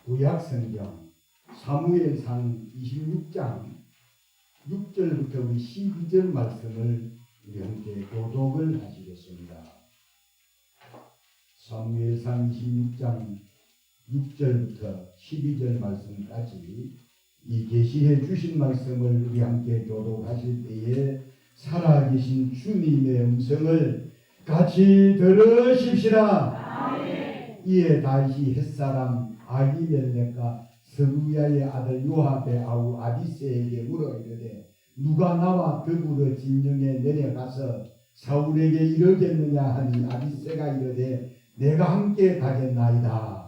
구약성경 사무엘상 26장 6절부터 우리 12절 말씀을 우리 함께 교독을 하시겠습니다. 사무엘상 26장 6절부터 12절 말씀까지 이 계시해 주신 말씀을 우리 함께 교독하실 때에 살아계신 주님의 음성을 같이 들으십시다. 아멘. 이에 다시 햇사람 아히멜렉과 스루야의 아들 요압의 아우 아비새에게 물어 이르되 누가 나와 더불어 진영에 내려가서 사울에게 이르겠느냐 하니 아비새가 이르되 내가 함께 가겠나이다.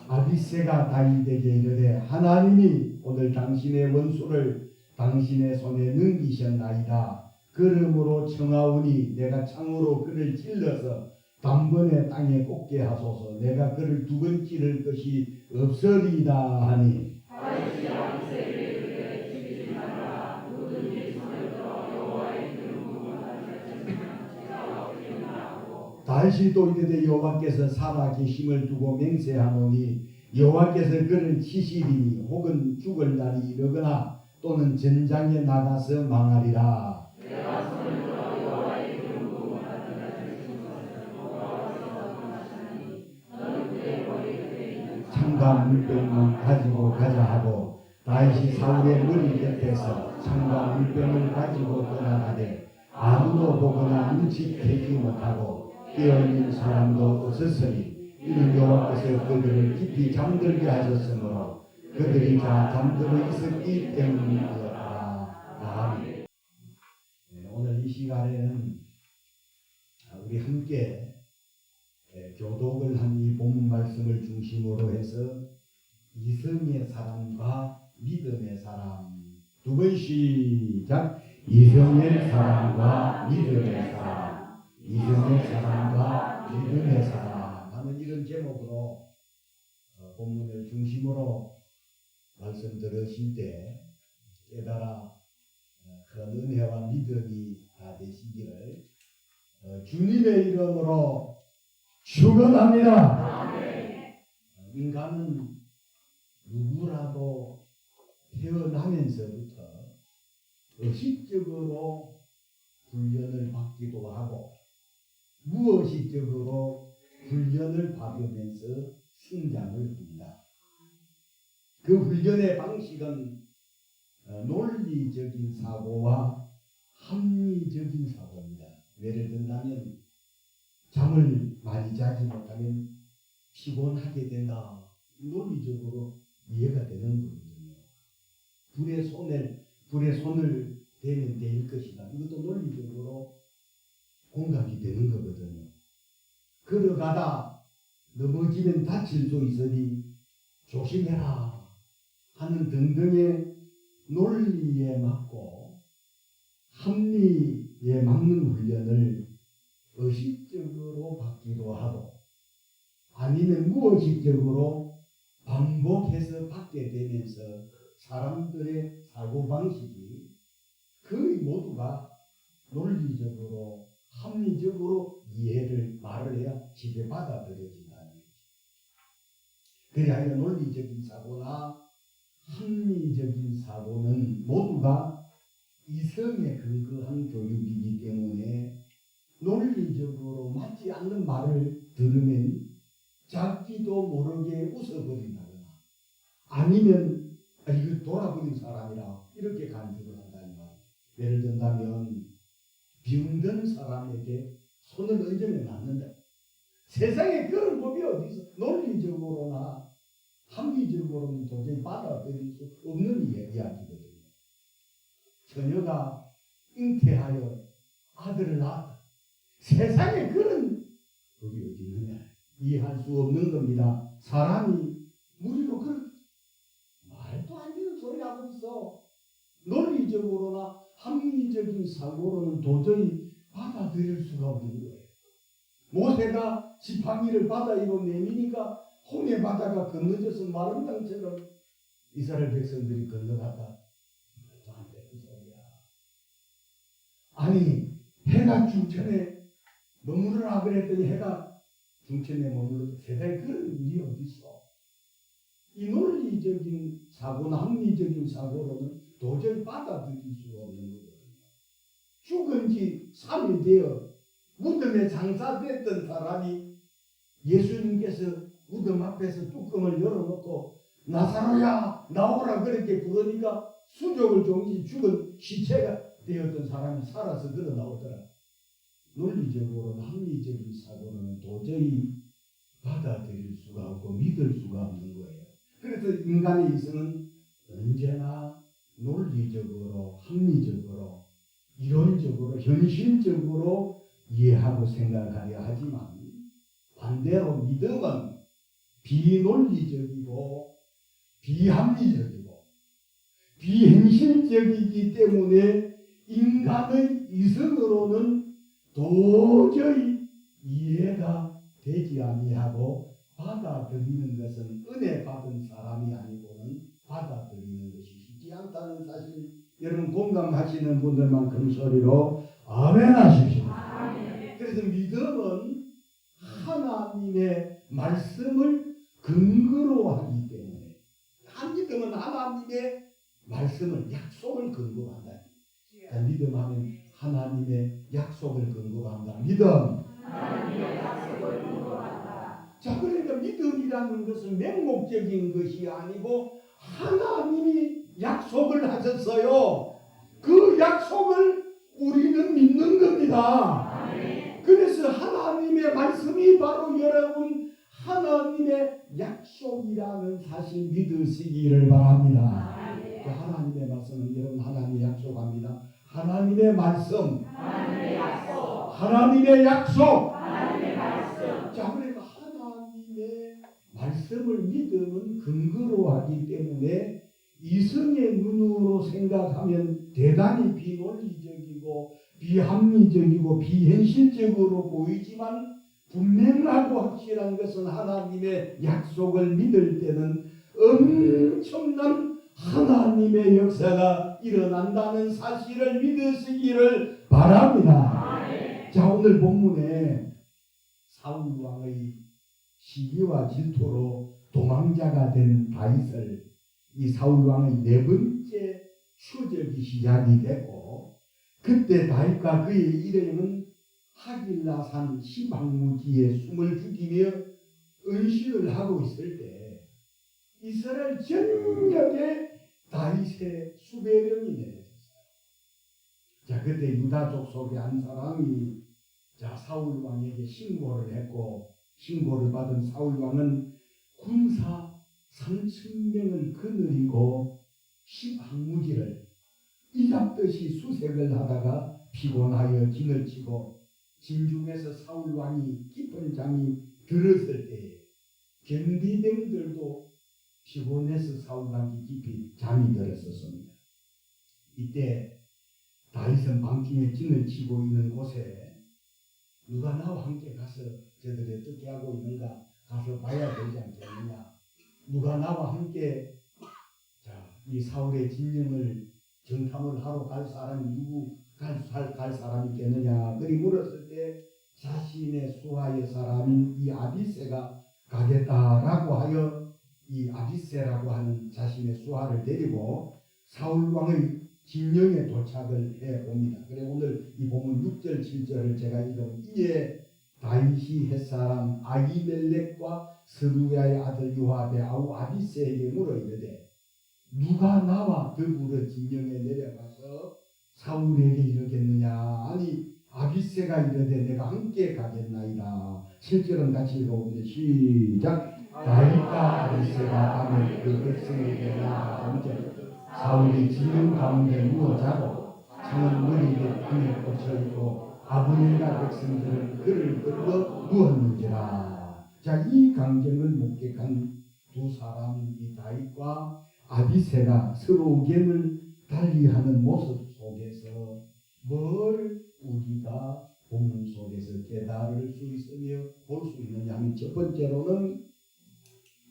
아비새가 다윗에게 이르되 하나님이 오늘 당신의 원수를 당신의 손에 넘기셨나이다. 그러므로 청하오니 내가 창으로 그를 찔러서 단번에 땅에 꽂게 하소서. 내가 그를 두 번 찌를 것이 없으리이다 하니 다시 또 이르되 여호와께서 살아계심을 두고 맹세하노니 여호와께서 그를 치시리니 혹은 죽을 날이 이르거나 또는 전장에 나가서 망하리라. 창과 물병만 가지고 가자 하고 다윗이 사울의 머리 곁에서 창과 물병을 가지고 떠나가되 아무도 보거나 눈치채지 못하고 깨어있는 사람도 없었으니 이는 여호와께서 그들을 깊이 잠들게 하셨으므로 그들이 다 잠들어 있었기 때문이었다. 아멘. 오늘 이 시간에는 우리 함께 교독을 한 이 본문 말씀을 중심으로 해서 이성의 사람과 믿음의 사람 두 번 시작. 이성의 사람과 믿음의 사람, 이성의 사람과 믿음의 사람 하는 이런 제목으로 본문을 중심으로 말씀 들으실 때 깨달아 큰 은혜와 믿음이 다 되시기를 주님의 이름으로 축원합니다. 인간은 누구라도 태어나면서부터 의식적으로 훈련을 받기도 하고 무의식적으로 훈련을 받으면서 성장을 합니다. 그 훈련의 방식은 논리적인 사고와 합리적인 사고입니다. 예를 들면 잠을 많이 자지 못하면 피곤하게 된다. 논리적으로 이해가 되는 거거든요. 불에 손을 대면 될 것이다. 이것도 논리적으로 공감이 되는 거거든요. 걸어가다 넘어지면 다칠 수 있으니 조심해라 하는 등등의 논리에 맞고 합리에 맞는 훈련을 의식적으로 받기도 하고 아니면 무의식적으로 반복해서 받게 되면서 사람들의 사고방식이 거의 모두가 논리적으로 합리적으로 말을 해야 집에 받아들여진다는 거죠. 그래야 논리적인 사고나 합리적인 사고는 모두가 이성에 근거한 교육이기 때문에 논리적으로 맞지 않는 말을 들으면 자기도 모르게 웃어버린다거나 아니면 이거 돌아버린 사람이라 이렇게 간주를 한다는 말. 예를 든다면 병든 사람에게 손을 얹으면 낫는다. 세상에 그런 법이 어디 있어? 논리적으로나 합리적으로는 도저히 받아들일 수 없는 이야기거든요. 처녀가 잉태하여 아들을 낳았다. 세상에 그런 법이 어디 있느냐? 이해할 수 없는 겁니다. 사람이 무리로 그런 말도 안 되는 소리 하고 있어. 논리적으로나 합리적인 사고로는 도저히 받아들일 수가 없는 거예요. 모세가 지팡이를 바다 위로 내미니까 홍해 바다가 건너져서 마른 땅처럼 이스라엘 백성들이 건너갔다. 말도 안 되는 소리야. 아니 해가 중천에 머무르라 그랬더니 해가 중천에 머물러. 세상에 그런 일이 어디 있어? 이 논리적인 사고나 합리적인 사고로는 도저히 받아들일 수가 없는 거거든요. 죽은 지 3일 되어 무덤에 장사됐던 사람이 예수님께서 무덤 앞에서 뚜껑을 열어놓고 나사로야 나오라 그렇게 부르니까 수족을 종지 죽은 시체가 되었던 사람이 살아서 걸어 나오더라. 논리적으로는 합리적인 사고로는 도저히 받아들일 수가 없고 믿을 수가 없는 거예요. 그래서 인간의 이성은 언제나 논리적으로 합리적으로 이론적으로 현실적으로 이해하고 생각하려 하지만 반대로 믿음은 비논리적이고 비합리적이고 비현실적이기 때문에 인간의 이성으로는 도저히 이해가 되지 아니하고 받아들이는 것은 은혜 받은 사람이 아니고는 받아들이는 것이 쉽지 않다는 사실, 여러분 공감하시는 분들만 큰 소리로 아멘 하십시오. 아멘. 그래서 믿음은 하나님의 말씀을 근거로 하기 때문에, 믿음은 하나님의 말씀을 약속을 근거로 한다. 그러니까 믿음하면 하나님의 약속을 근거로 한다. 믿음 하나님의 약속을 근거로 한다. 자, 그러니까 믿음이라는 것은 맹목적인 것이 아니고 하나님이 약속을 하셨어요. 그 약속을 우리는 믿는 겁니다. 그래서 하나님의 말씀이 바로 여러분 하나님의 약속이라는 사실 믿으시기를 바랍니다. 하나님의 말씀은 여러분 하나님의 약속합니다. 하나님의 말씀, 하나님의 약속, 하나님의 약속, 하나님의 말씀. 자, 그러니까 하나님의 말씀을 믿음은 근거로 하기 때문에 이성의 눈으로 생각하면 대단히 비논리적이고 비합리적이고 비현실적으로 보이지만 분명하고 확실한 것은 하나님의 약속을 믿을 때는 엄청난 하나님의 역사가 일어난다는 사실을 믿으시기를 바랍니다. 자, 오늘 본문에 사울 왕의 시기와 질투로 도망자가 된 다윗을 이 사울 왕의 네 번째 추적이 시작이 되고, 그때 다윗과 그의 일행은 하길라산 시방무지에 숨을 죽이며 은신을 하고 있을 때 이스라엘 전역에 다윗의 수배령이 내려졌어요. 자, 그때 유다족 속의 한 사람이 자 사울 왕에게 신고를 했고, 신고를 받은 사울 왕은 군사 3,000명을 거느리고 시방무지를 이잡듯이 수색을 하다가 피곤하여 진을 치고 진중에서 사울 왕이 깊은 잠이 들었을 때에 경비병들도 피곤해서 사울 왕이 깊이 잠이 들었었습니다. 이때 다윗은 밤중에 진을 치고 있는 곳에 누가 나와 함께 가서 저들이 어떻게 하고 있는가 가서 봐야 되지 않겠느냐, 누가 나와 함께 이 사울의 진영을 정탐을 하러 갈 사람이 누구 갈 사람이 있겠느냐 그리 물었을 때 자신의 수하의 사람인 이 아비새가 가겠다라고 하여 이 아비새라고 하는 자신의 수하를 데리고 사울 왕의 진영에 도착을 해 옵니다. 그래 오늘 이 본문 6절 7절을 제가 읽어보면, 이에 다윗이 햇사람 아히멜렉과 스루야의 아들 요압의 아우 아비새에게 물어 이르되 누가 나와 더불어 진영에 내려가서 사울에게 이르겠느냐. 아니 아비새가 이르되 내가 함께 가겠나이다. 7절은 같이 읽어보면 시작. 다윗과 아비새가 밤에 그 백성에게 나아가던데 사울이 진영 가운데 누워 자고 창은 머리에 등에 꽂혀있고 아브넬과 백성들은 그를 끌고 누웠는지라. 자, 이 광경을 목격한 두 사람, 이 다윗과 아비새가 서로 의견을 달리하는 모습 속에서 뭘 우리가 본문 속에서 깨달을 수 있으며 볼 수 있느냐 하면, 첫 번째로는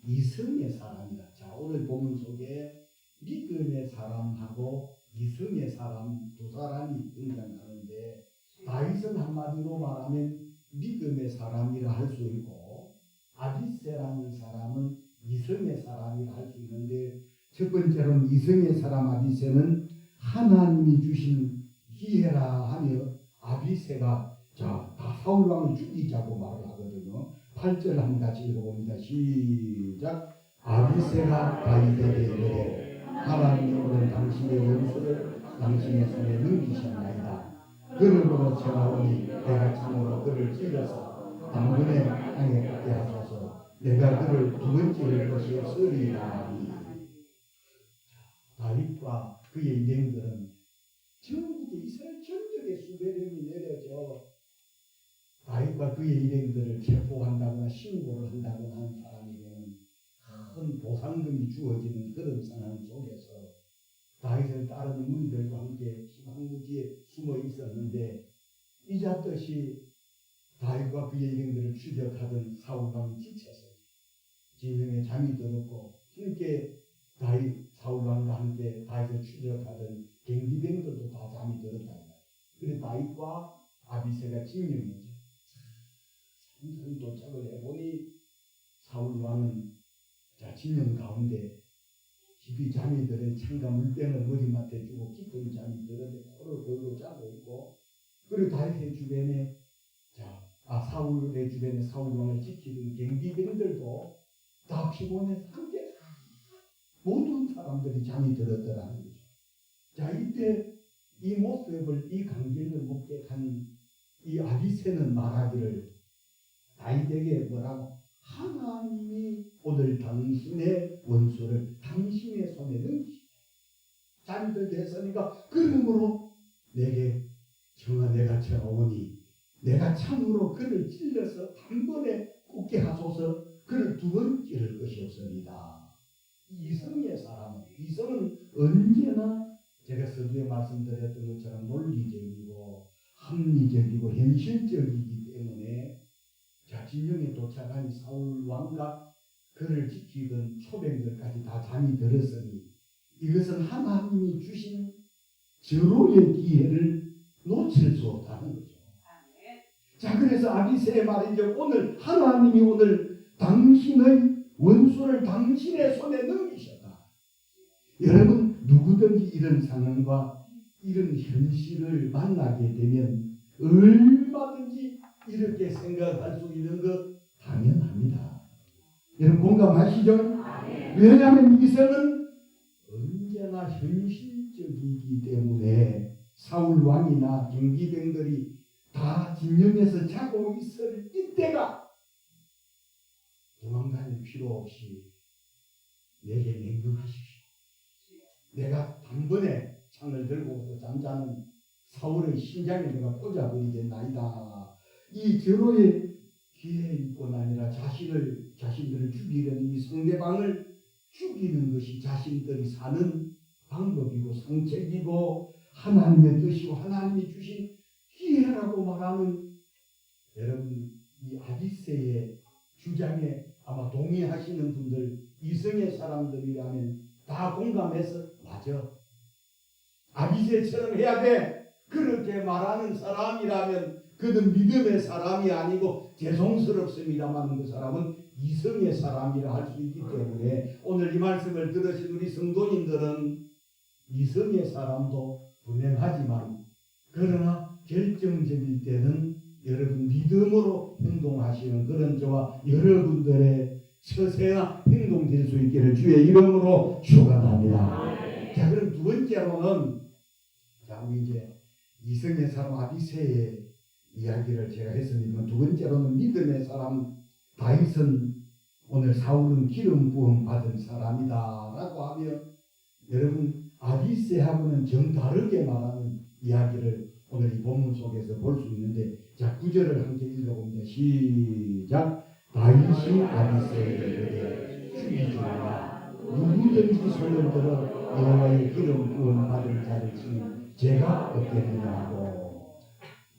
이성의 사람이다. 자, 오늘 본문 속에 믿음의 사람하고 이성의 사람 두 사람이 등장하는데 다윗은 한마디로 말하면 믿음의 사람이라 할 수 있고 아비새라는 사람은 이성의 사람이라 할 수 있는데 첫 번째로는 이성의 사람 아비새는 하나님이 주신 기회라 하며 아비새가 다 사울왕을 죽이자고 말을 하거든요. 8절 한번 같이 읽어봅니다. 시작. 아비새가 다윗에게 이르되 하나님은 당신의 원수를 당신의 손에 넘기셨나이다. 그러므로 청하오니 내가 참으로 그를 찔러서 당분의 땅에 꽂게 하소서. 내가 그를 두번 찌를 것이 없으리라 하니. 다윗과 그의 일행들은 전국에 이스라엘 전역에 수백 명이 내려져 다윗과 그의 일행들을 체포한다거나 신고를 한다거나 하는 사람에게는 큰 보상금이 주어지는 그런 상황 속에서 다윗을 따르는 무리들과 함께 희망무지에 숨어 있었는데 이잡듯이 다윗과 그의 일행들을 추적하던 사울왕이 지쳐서 진영에 잠이 들었고 함께 다윗 사울왕과 함께 다윗을 추적하던 경비병들도 다 잠이 들었다. 그래서 다윗과 아비새가 진영이죠. 삼선 도착을 해보니 사울왕은 진영 가운데 깊이 잠이 들어 창과 물병을 머리맡에 주고 깊은 잠이 들었는데 코를 골로 자고 있고 그리고 다윗의 주변에 사울의 주변에 사울왕을 지키던 경비병들도 다 피곤해서 함께 모든 사람들이 잠이 들었더라는 거죠. 이때 이 모습을 이 광경을 목격한 이 아비새는 말하기를 다윗에게 뭐라고 하나님이 오늘 당신의 원수를 당신의 손에 넘기시다. 잠이 들게 했으니까 그러므로 내게 내가 청하오니 내가 참으로 그를 찔러서 단번에 꽂게 하소서. 그를 두 번 찌를 것이 없습니다. 이성의 사람은 이성은 언제나 제가 서두에 말씀드렸던 것처럼 논리적이고 합리적이고 현실적이기 때문에 진영에 도착한 사울 왕과 그를 지키던 초병들까지 다 잠이 들었으니 이것은 하나님이 주신 절호의 기회를 놓칠 수 없다는 거죠. 그래서 아비새의 말이죠. 오늘 하나님이 오늘 당신의 원수를 당신의 손에 넘기셨다. 여러분 누구든지 이런 상황과 이런 현실을 만나게 되면 얼마든지 이렇게 생각할 수 있는 것 당연합니다. 여러분 공감하시죠? 왜냐하면 이성은 언제나 현실적이기 때문에 사울 왕이나 경비병들이 다 진영에서 자고 있을 이때가 도망다닐 필요 없이 내게 명령하십시오. 내가 단번에 창을 들고 잠자는 사울의 심장에 내가 꽂아버리겠나이다. 이 절호의 기회일 뿐 아니라 자신들을 죽이려는 이 상대방을 죽이는 것이 자신들이 사는 방법이고 상책이고 하나님의 뜻이고 하나님이 주신 기회라고 말하는 여러분 이 아비새의 주장에 아마 동의하시는 분들 이성의 사람들이라면 다 공감해서 맞아. 아비새처럼 해야 돼. 그렇게 말하는 사람이라면 그는 믿음의 사람이 아니고 죄송스럽습니다만 그 사람은 이성의 사람이라 할 수 있기 때문에 오늘 이 말씀을 들으신 우리 성도님들은 이성의 사람도 분명하지만 그러나 결정적일 때는 여러분 믿음으로 행동하시는 그런 저와 여러분들의 처세나 행동 될 수 있기를 주의 이름으로 축원합니다. 그럼 두 번째로는 우리 이제 이성의 사람 아비새의 이야기를 제가 했습니다만 두 번째로는 믿음의 사람 다윗은 오늘 사울은 기름 부음 받은 사람이다라고 하며 여러분 아비새하고는 정다르게 말하는 이야기를 오늘 이 본문 속에서 볼 수 있는데 9절을 함께 읽어봅니다. 시작. 다윗이 아비새에게 이르되 죽이주라. 누구든지 손을 들어 여호와의 기름 부음 받은 자를 치면 제가 없겠느냐고.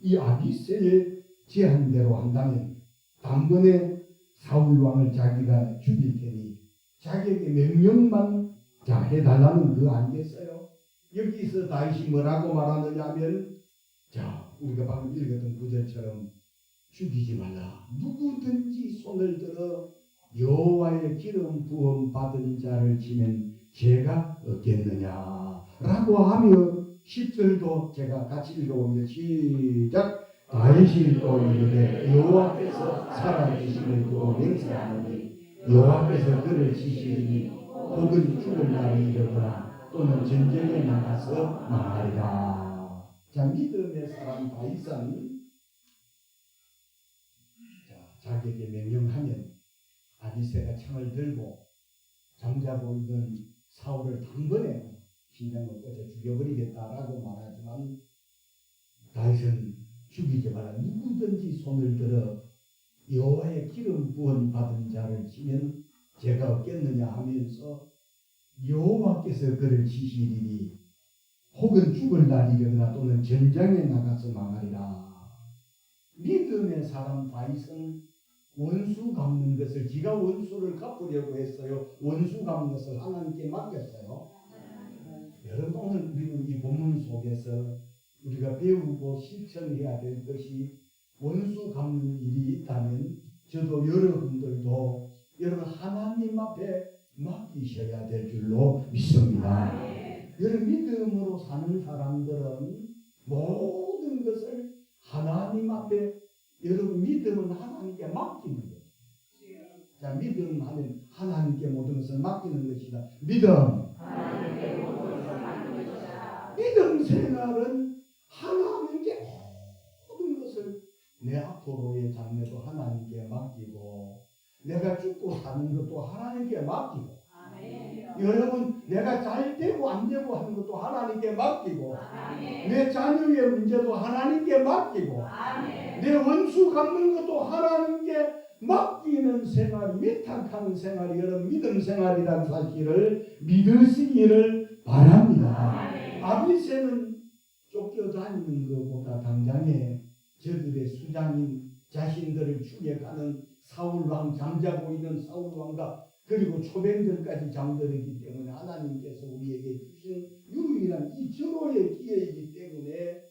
이 아비새의 제한대로 한다면 단번에 사울 왕을 자기가 죽일 테니 자기에게 명령만 해달라는 거 아니겠어요? 여기서 다윗이 뭐라고 말하느냐 하면 우리가 방금 읽었던 구절처럼 죽이지 말라. 누구든지 손을 들어 여호와의 기름 부음 받은 자를 치면 죄가 없겠느냐 라고 하며 10절도 제가 같이 읽어보면 시작. 다윗이 또 이르되 여호와께서 살아계심을 두고 맹세하노니 여호와께서 그를 치시리니 혹은 죽을 날이 이르거나 또는 전쟁에 나가서 망하리라. 믿음의 사람 다윗은 자기에게 명령하면 아비새가 창을 들고 잠자고 있는 사울을 단번에 심장을 꽂아 죽여버리겠다라고 말하지만 다윗은 죽이지 말라. 누구든지 손을 들어 여호와의 기름 부음 받은 자를 치면 죄가 없겠느냐 하면서 여호와께서 그를 치시리니 혹은 죽을 날이려거나 또는 전장에 나가서 망하리라. 믿음의 사람 다윗은 원수 갚는 것을 지가 원수를 갚으려고 했어요. 원수 갚는 것을 하나님께 맡겼어요. 여러분 오늘 우리는 이 본문 속에서 우리가 배우고 실천해야 될 것이 원수 갚는 일이 있다면 저도 여러분들도 여러분 하나님 앞에 맡기셔야 될 줄로 믿습니다. 여러분 믿음으로 사는 사람들은 모든 것을 하나님 앞에 여러분 믿음은 하나님께 맡기는 거예요. 믿음 하면 하나님께 모든 것을 맡기는 것이다. 하나님께 모든 것을 맡기는 것이다. 믿음 생활은 하나님께 모든 것을 내 앞으로의 장래도 하나님께 맡기고 내가 죽고 사는 것도 하나님께 맡기고 여러분 내가 잘 되고 안 되고 하는 것도 하나님께 맡기고 내 자녀의 문제도 하나님께 맡기고 내 원수 갚는 것도 하나님께 맡기는 생활이 위탁하는 생활이 여러분 믿음 생활이라는 사실을 믿으시기를 바랍니다. 아비새는 쫓겨다니는 것보다 당장에 저들의 수장인 자신들을 추격하는 사울왕 잠자고 있는 사울왕과 그리고 초뱅들까지 잠들었기 때문에 하나님께서 우리에게 주신 유일한 이 절호의 기회이기 때문에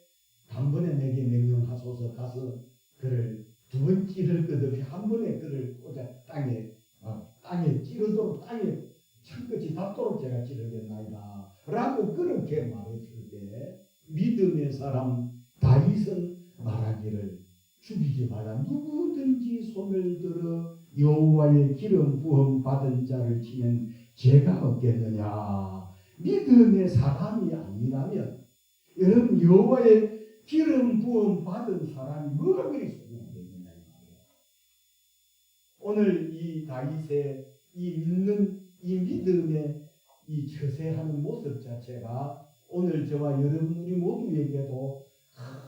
단번에 내게 명령하소서 가서 그를 두 번 찌를 것 없이 한 번에 그를 꽂아 땅에 찌르도록 땅에 철끝이 닿도록 제가 찌르겠나이다 라고 그렇게 말했을 때 믿음의 사람 다윗은 말하기를 죽이지 말라. 누구든지 손을 들어 여호와의 기름 부음 받은 자를 치면 죄가 없겠느냐. 믿음의 사람이 아니라면 여러분 여호와의 기름 부음 받은 사람이 뭐가 그리 소용되느냐 이 말이에요. 오늘 이 다윗의 이 믿는 이 믿음의 이 처세하는 모습 자체가 오늘 저와 여러분 우리 모두에게도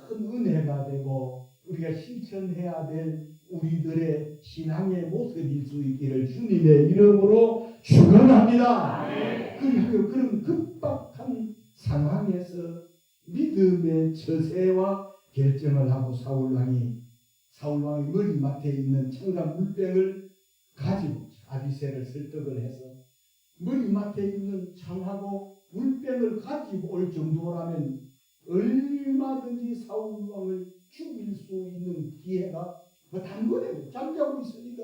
큰 은혜가 되고 우리가 실천해야 될 우리들의 신앙의 모습일 수 있기를 주님의 이름으로 축원합니다. 그런 급박한 상황에서 믿음의 처세와 결정을 하고 사울왕이 머리맡에 있는 청각 물병을 가지고 아비새를 설득을 해서 머리맡에 있는 창하고 물병을 가지고 올 정도라면 얼마든지 사울왕을 죽일 수 있는 기회가 단번에 잠자고 있으니까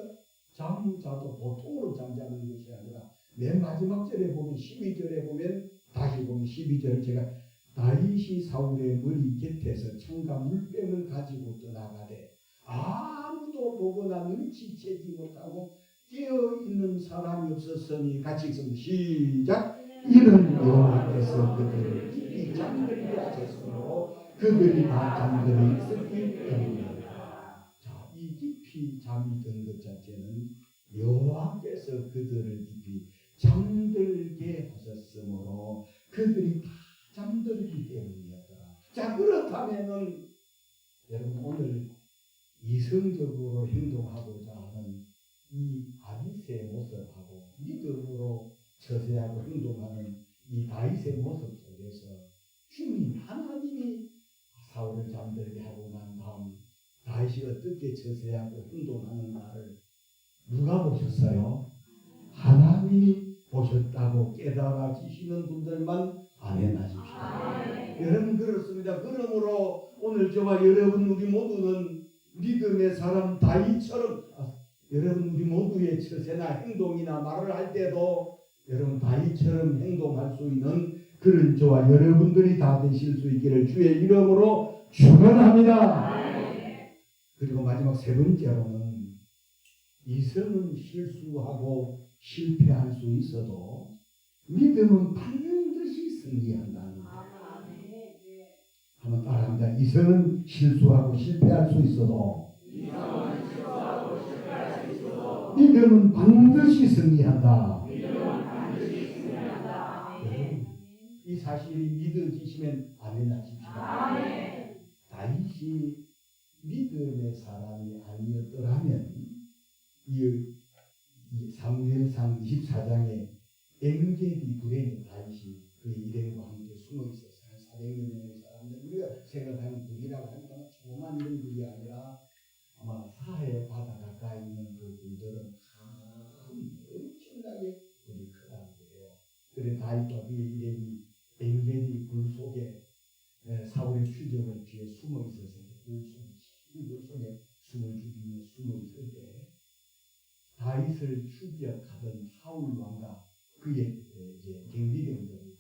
잠자도 보통으로 잠자는 것이 아니라 맨 마지막 절에 보면 12절에 보면 다시 보면 12절을 제가 다윗이 사울의 머리 곁에서 청각 물병을 가지고 떠나가되 아무도 보거나 눈치채지 못하고 깨어있는 사람이 없었으니 같이 읽습니다. 시작. 이는 여호와께서 그들을 깊이 잠들게 하셨으므로 그들이 다 잠들어 있었기 때문이다. 이 깊이 잠이 든 것 자체는 여호와께서 그들을 깊이 잠들게 하셨으므로 그들이 다 잠들기 때문이었더라. 그렇다면은 여러분 오늘 이성적으로 행동하고자 하는 이 아비새의 모습하고 믿음으로 처세하고 행동하는 이 다윗의 모습 속에서 주님 하나님이 사울을 잠들게 하고 난 다음 다윗이 어떻게 처세하고 행동하는 나를 누가 보셨어요? 하나님이 보셨다고 깨달아지시는 분들만 아멘 하십시오. 여러분 그렇습니다. 그러므로 오늘 저와 여러분 우리 모두는 믿음의 사람 다윗처럼 여러분 우리 모두의 처세나 행동이나 말을 할 때도 여러분 다윗처럼 행동할 수 있는 그런 저와 여러분들이 다 되실 수 있기를 주의 이름으로 축원합니다. 그리고 마지막 세 번째로는 이성은 실수하고 실패할 수 있어도 믿음은 반드시 승리한다는 거예요. 한번 따라합니다. 이성은 실수하고 실패할 수 있어도 믿음은 반드시 승리한다. 이 사실이 믿어지시면 아멘 하십시오. 다윗이 믿음의 사람이 아니었더라면 이 사무엘상 24장에 엔게디 불에 다윗이 그의 일행과 함께 숨어 있었어요. 400여 명의 사람들 우리가 생각하는 불이라고 하니까 조그만 이런 불이 아니라 아마 사해 바다 가까이 있는 그 불들은 엄청나게 불이 크다는 거예요. 그래 다윗과 그의 일행이 엔게디 불 속에 사울의 추적을 뒤에 숨어 있어서 불 속에 숨을 죽이며 숨어 있을 때 다윗을 추격하던 사울 왕과 그의 이제 경비병들이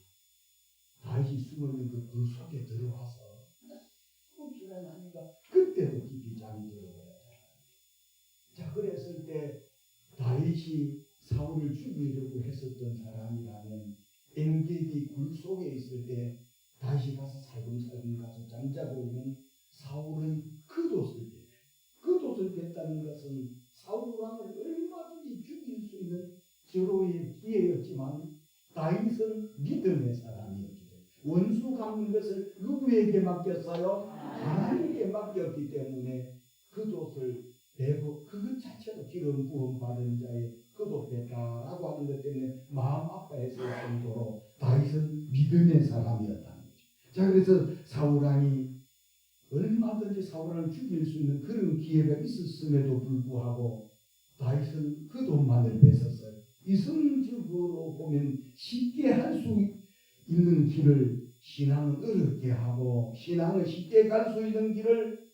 다윗이 숨어 있는 그 불 속에 들어와서 피난하니까 그때도 깊이 잠이 들어버렸다. 자 그랬을 때 다윗이 사울을 죽이려고 했었던 사람이라면 엔게디 굴 속에 있을 때 다시 가서 살금살금 가서 잠자고 있는 사울은 그 돛을 뺐다는 것은 사울 왕을 얼마든지 죽일 수 있는 절호의 기회였지만 다윗은 믿음의 사람이었기 때문에 원수 갚는 것을 누구에게 맡겼어요? 하나님께 맡겼기 때문에 그 돛을 베고 그것 자체로 기름 부음 받은 자의 그도 뺐다라고 하는 것 때문에 마음 아파했을 정도로 다윗은 믿음의 사람이었다는 거죠. 자 그래서 사울왕이 얼마든지 사울왕을 죽일 수 있는 그런 기회가 있었음에도 불구하고 다윗은 그 돈만을 뺐었어요. 이성적으로 보면 쉽게 할 수 있는 길을 신앙은 어렵게 하고 신앙을 쉽게 갈 수 있는 길을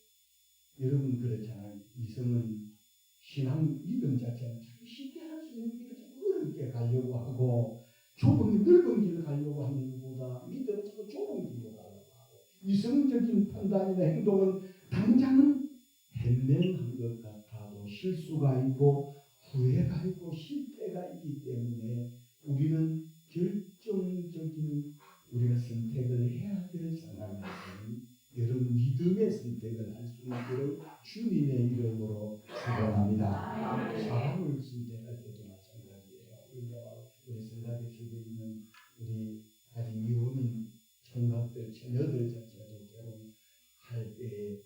여러분 그렇잖아요. 이성은 신앙 믿음 자체는 쉽게 할 수 있는 길을 자꾸 어렵게 가려고 하고 좁은 넓은 길을 가려고 하는 것보다 믿음은 자꾸 좁은 길로 가려고 하고 이성적인 판단이나 행동은 당장은 현명한 것 같아도 실수가 있고 후회가 있고 실패가 있기 때문에 우리는 결정적인 우리가 선택을 해야 될 상황에서는 여러분 믿음의 선택을 할 수 있기를 주님의 이름으로 축원합니다. 사람을 선택할 때도 마찬가지예요. 우리 성가대 속에 있는 우리 아직 미혼인 총각들, 처녀들 자체도 결혼할 때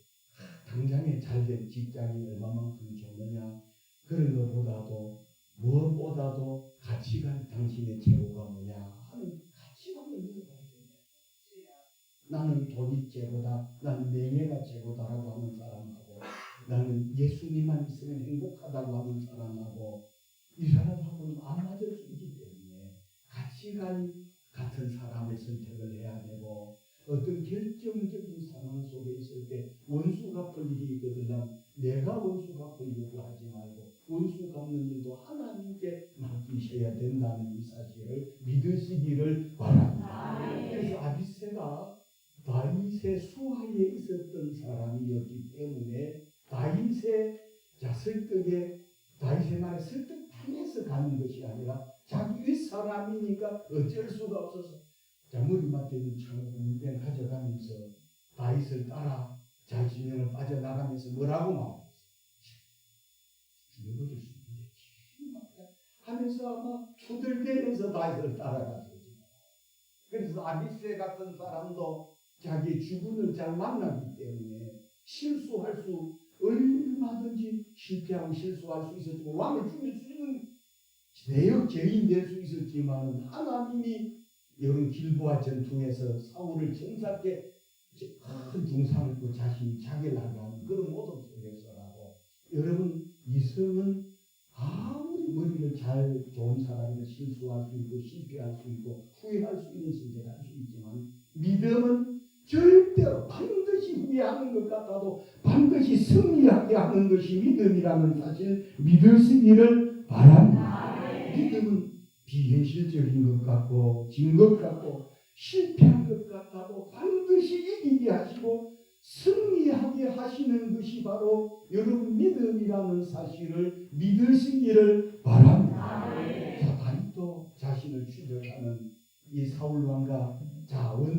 당장에 잘된 직장이 얼마만큼 좋느냐 그런 것보다도 무엇보다도 가치관 당신의 최고가 뭐냐 하는 가치관을 물어봐야 됩니다. 나는 돈이 최고다, 나는 명예가 최고다라고 하는 사람하고 나는 예수님만 있으면 행복하다고 하는 사람하고 이 사람하고는 안 맞을 수 있기 때문에 가치관이 같은 사람을 선택을 해야 되고 어떤 결정적인 상황 속에 있을 때 원수 갚을 일이 있거든 내가 원수 갚으려고 하지 말고 원수 갚는 일도 하나님께 맡기셔야 된다는 이 사실을 믿으시기를 바랍니다. 그래서 아비새가 다윗의 수하에 있었던 사람이었기 때문에 다윗의 설득에 다윗의 말에 설득당해서 가는 것이 아니라 자기 윗사람이니까 어쩔 수가 없어서 자 머리맡에 있는 창을 물병 가져가면서 다윗을 따라 자기 진영을 빠져나가면서 뭐라고 말했어요? 죽여버릴 수 있는데 하면서 아마 투덜대면서 다윗을 따라갔어요. 그래서 아비새 같은 사람도 자기의 주군을 잘 만나기 때문에 실수할 수 얼마든지 실패하고 실수할 수 있었지만 왕을 죽일 수 있는 내역 죄인 될 수 있었지만 하나님이 이런 길보아 전투에서 사울을 정사께 큰 중상을 그 자신이 자결하게 하는 그런 모든 속에서라고 여러분 이성은 아무리 머리를 잘 좋은 사람이 실수할 수 있고 실패할 수 있고 후회할 수 있는 선택할 수 있지만 믿음은 절대로 반드시 후회하는 것 같아도 반드시 승리하게 하는 것이 믿음이라는 사실 믿으시기를 바랍니다. 믿음은 비현실적인 것 같고 진 것 같고 실패한 것 같아도 반드시 이기게 하시고 승리하게 하시는 것이 바로 여러분 믿음이라는 사실을 믿으시기를 바랍니다. 자, 다윗도 자신을 추적하는 이 사울 왕과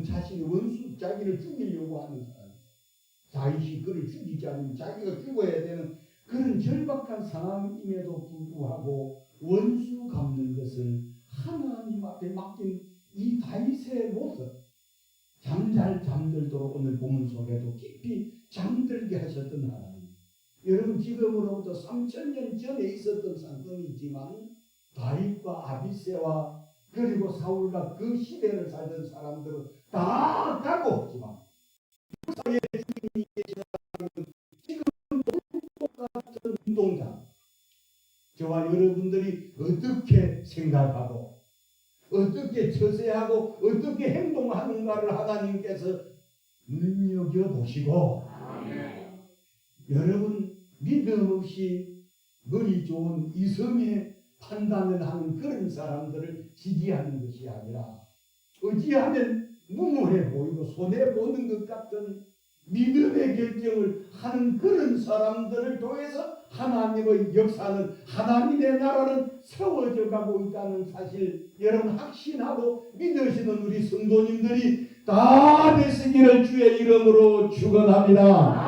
자신의 원수 자기를 죽이려고 하는 사람, 자신이 그를 죽이지 않으면 자기가 죽어야 되는 그런 절박한 상황임에도 불구하고 원수 갚는 것을 하나님 앞에 맡긴 이 다윗의 모습, 잠들도록 오늘 본문 속에도 깊이 잠들게 하셨던 하나님. 여러분 지금으로부터 3000년 전에 있었던 사건이지만 다윗과 아비새와 그리고 사울과 그 시대를 살던 사람들은 다 까먹었지만 지금 똑같은 운동장, 저와 여러분들이 어떻게 생각하고 어떻게 처세하고 어떻게 행동하는가를 하나님께서 눈여겨보시고 여러분 믿음 없이 머리 좋은 이성의 판단을 하는 그런 사람들을 지지하는 것이 아니라 어찌하면 무모해 보이고 손해보는 것 같은 믿음의 결정을 하는 그런 사람들을 통해서 하나님의 역사는 하나님의 나라는 세워져 가고 있다는 사실 여러분 확신하고 믿으시는 우리 성도님들이 다 되시기를 주의 이름으로 축원합니다.